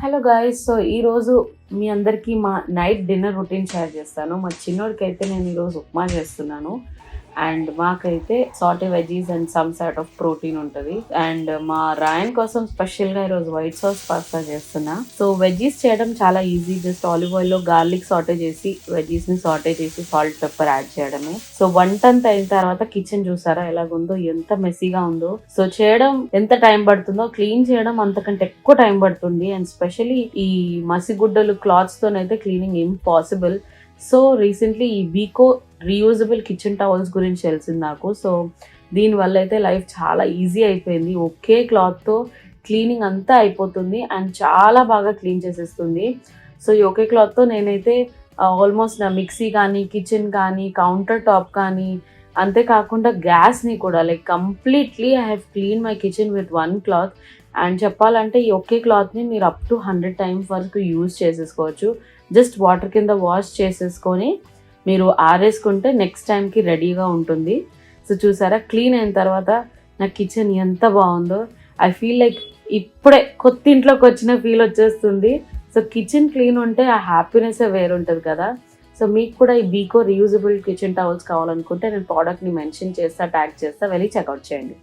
Hello guys. So ఈరోజు మీ అందరికీ మా నైట్ డిన్నర్ రొటీన్ షేర్ చేస్తాను. మా చిన్నోడికైతే నేను ఈరోజు ఉప్మా చేస్తున్నాను. అండ్ మాకైతే Sathe veggies and some sort of protein ఉంటుంది. అండ్ మా రాయన్ కోసం స్పెషల్గా ఈరోజు వైట్ సాస్ పాస్తా చేస్తున్నా. సో వెజీస్ చేయడం చాలా ఈజీ. జస్ట్ ఆలివ్ ఆయిల్లో గార్లిక్ సాటే చేసి వెజీస్ని సాటే చేసి సాల్ట్ పెప్పర్ యాడ్ చేయడమే. సో వంట అంతా అయిన తర్వాత కిచెన్ చూసారా ఎలాగుందో, ఎంత మెస్సీగా ఉందో. సో చేయడం ఎంత టైం పడుతుందో, క్లీన్ చేయడం అంతకంటే ఎక్కువ టైం పడుతుంది. అండ్ స్పెషలీ ఈ మసిగుడ్డలు క్లాత్స్ తోనైతే క్లీనింగ్ ఇంపాసిబుల్. సో రీసెంట్లీ ఈ బీకో రీయూజబుల్ కిచెన్ టవల్స్ గురించి తెలిసింది నాకు. సో దీనివల్ల అయితే లైఫ్ చాలా ఈజీ అయిపోయింది. ఒకే క్లాత్తో క్లీనింగ్ అంతా అయిపోతుంది అండ్ చాలా బాగా క్లీన్ చేసేస్తుంది. సో ఈ ఒకే క్లాత్తో నేనైతే ఆల్మోస్ట్ నా మిక్సీ కానీ, కిచెన్ కానీ, కౌంటర్ టాప్ కానీ, అంతేకాకుండా గ్యాస్ని కూడా like completely I have clean my kitchen with one cloth. And చెప్పాలంటే ఈ ఒకే క్లాత్ని మీరు అప్ టు 100 times వరకు యూజ్ చేసేసుకోవచ్చు. జస్ట్ వాటర్ కింద వాష్ చేసేసుకొని మీరు ఆరేసుకుంటే నెక్స్ట్ టైంకి రెడీగా ఉంటుంది. సో చూసారా క్లీన్ అయిన తర్వాత నా కిచెన్ ఎంత బాగుందో. ఐ ఫీల్ లైక్ ఇప్పుడే కొత్త ఇంట్లోకి వచ్చిన ఫీల్ వచ్చేస్తుంది. సో కిచెన్ క్లీన్ ఉంటే ఆ హ్యాపీనెస్ వేరు ఉంటుంది కదా. సో మీకు కూడా ఈ బీకో రీయూజబుల్ కిచెన్ టవల్స్ కావాలనుకుంటే నేను ప్రోడక్ట్ని మెన్షన్ చేస్తా, ట్యాగ్ చేస్తా, వెళ్ళి చెక్అవుట్ చేయండి.